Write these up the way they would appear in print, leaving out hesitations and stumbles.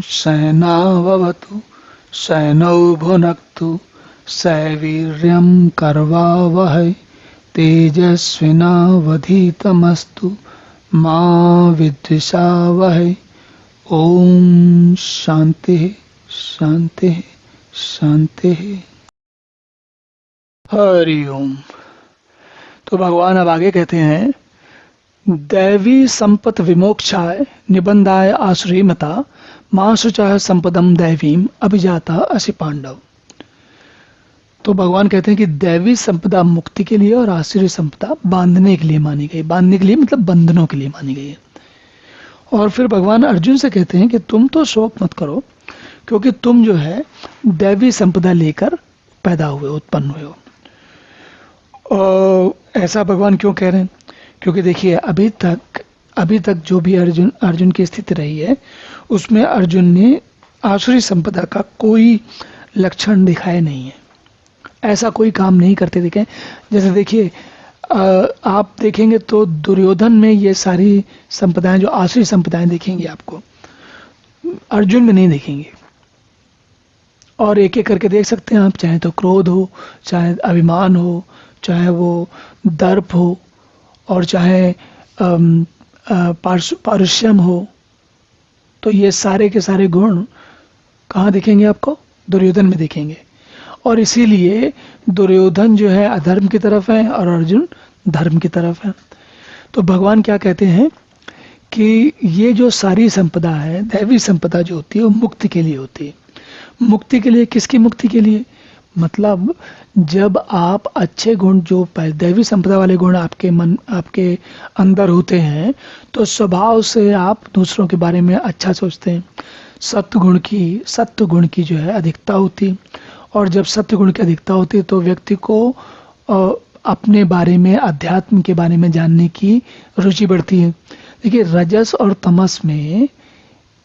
सहनाववतु सहनौ भुनक्तु सवीर्यं कर्वावहै तेजस्विनावधीतमस्तु मा विद्विषावहै। ओम शांति शांति शांति। हरि ओम। तो भगवान अब आगे कहते हैं, दैवी संपत विमोक्षाय निबंधाय आश्रयमता मां शुचः संपदम दैवीम अभिजाता असि पांडव। तो भगवान कहते हैं कि दैवी संपदा मुक्ति के लिए और आश्रय संपदा बांधने के लिए मानी गई। बांधने के लिए मतलब बंधनों के लिए मानी गई है। और फिर भगवान अर्जुन से कहते हैं कि तुम तो शोक मत करो, क्योंकि तुम जो है दैवी संपदा लेकर पैदा हुए, उत्पन्न हुए हो। और ऐसा भगवान क्यों कह रहे हैं? क्योंकि देखिए अभी तक जो भी अर्जुन की स्थिति रही है उसमें अर्जुन ने आसुरी संपदा का कोई लक्षण दिखाए नहीं है, ऐसा कोई काम नहीं करते दिखे। जैसे देखिए आप देखेंगे तो दुर्योधन में ये सारी संपदाएं, जो आसुरी संपदाएं देखेंगे आपको, अर्जुन में नहीं देखेंगे। और एक एक करके देख सकते हैं आप, चाहे तो क्रोध हो, चाहे अभिमान हो, चाहे वो दर्प हो, और चाहे पारुष्यम हो। तो ये सारे के सारे गुण कहाँ दिखेंगे आपको? दुर्योधन में दिखेंगे। और इसीलिए दुर्योधन जो है अधर्म की तरफ है और अर्जुन धर्म की तरफ है। तो भगवान क्या कहते हैं कि ये जो सारी संपदा है, दैवी संपदा जो होती है, वो मुक्ति के लिए होती है। मुक्ति के लिए, किसकी मुक्ति के लिए? मतलब जब आप अच्छे गुण, जो दैवी संपदा वाले गुण आपके अंदर होते हैं, तो स्वभाव से आप दूसरों के बारे में अच्छा सोचते हैं। सत्व गुण की जो है अधिकता होती। और जब सत्व गुण की अधिकता होती है तो व्यक्ति को अपने बारे में, अध्यात्म के बारे में जानने की रुचि बढ़ती है। देखिए रजस और तमस में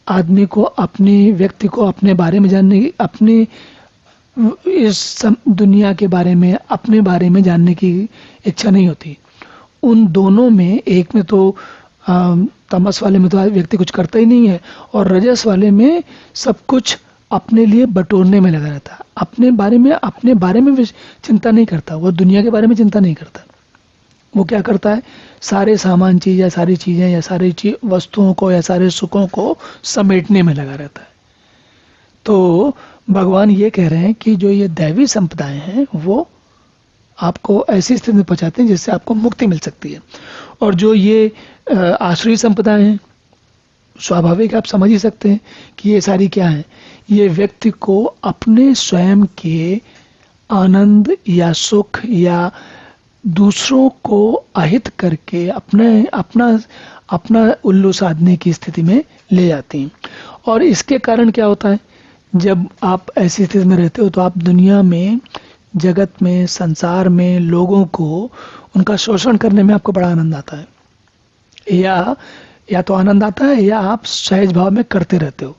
आदमी को, व्यक्ति को अपने बारे में जानने की, अपने इस दुनिया के बारे में, अपने बारे में जानने की इच्छा नहीं होती। उन दोनों में, एक में तो तमस वाले में तो व्यक्ति कुछ करता ही नहीं है, और रजस वाले में सब कुछ अपने लिए बटोरने में लगा रहता है। अपने बारे में भी चिंता नहीं करता, वो दुनिया के बारे में चिंता नहीं करता। वो क्या करता है? सारे सामान चीज या सारी चीजें या सारी वस्तुओं को या सारे सुखों को समेटने में लगा रहता है। तो भगवान ये कह रहे हैं कि जो ये दैवी संपदाएं हैं वो आपको ऐसी स्थिति में पहुंचाते हैं जिससे आपको मुक्ति मिल सकती है। और जो ये आश्रयी संपदाएं हैं, स्वाभाविक आप समझ ही सकते हैं कि ये सारी क्या है। ये व्यक्ति को अपने स्वयं के आनंद या सुख या दूसरों को अहित करके अपना उल्लू साधने की स्थिति में ले जाती हैं। और इसके कारण क्या होता है? जब आप ऐसी स्थिति में रहते हो तो आप दुनिया में, जगत में, संसार में लोगों को, उनका शोषण करने में आपको बड़ा आनंद आता है। या तो आनंद आता है या आप सहज भाव में करते रहते हो।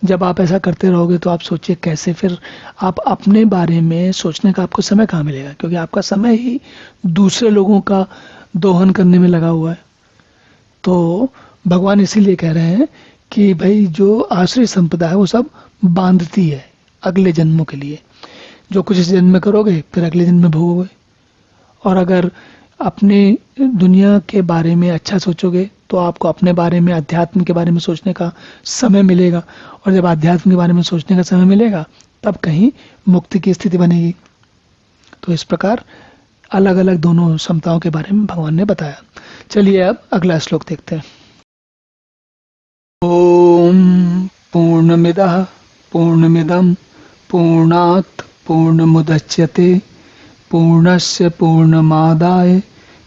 जब आप ऐसा करते रहोगे तो आप सोचिए कैसे फिर आप अपने बारे में सोचने का आपको समय कहाँ मिलेगा, क्योंकि आपका समय ही दूसरे लोगों का दोहन करने में लगा हुआ है। तो भगवान इसीलिए कह रहे हैं कि भाई जो आश्रय संपदा है वो सब बांधती है अगले जन्मों के लिए। जो कुछ इस जन्म में करोगे फिर अगले जन्म में भोगोगे। और अगर अपने दुनिया के बारे में अच्छा सोचोगे तो आपको अपने बारे में, अध्यात्म के बारे में सोचने का समय मिलेगा। और जब अध्यात्म के बारे में सोचने का समय मिलेगा तब कहीं मुक्ति की स्थिति बनेगी। तो इस प्रकार अलग अलग दोनों समताओं के बारे में भगवान ने बताया। चलिए अब अगला श्लोक देखते हैं। ओम पूर्णमिदः पूर्णमिदं पूर्णात् पूर्णमुदच्यते पूर्णस्य पूर्णमादाय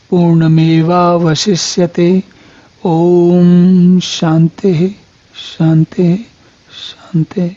पूर्णमेवावशिष्यते। ओम शांति शांति शांति।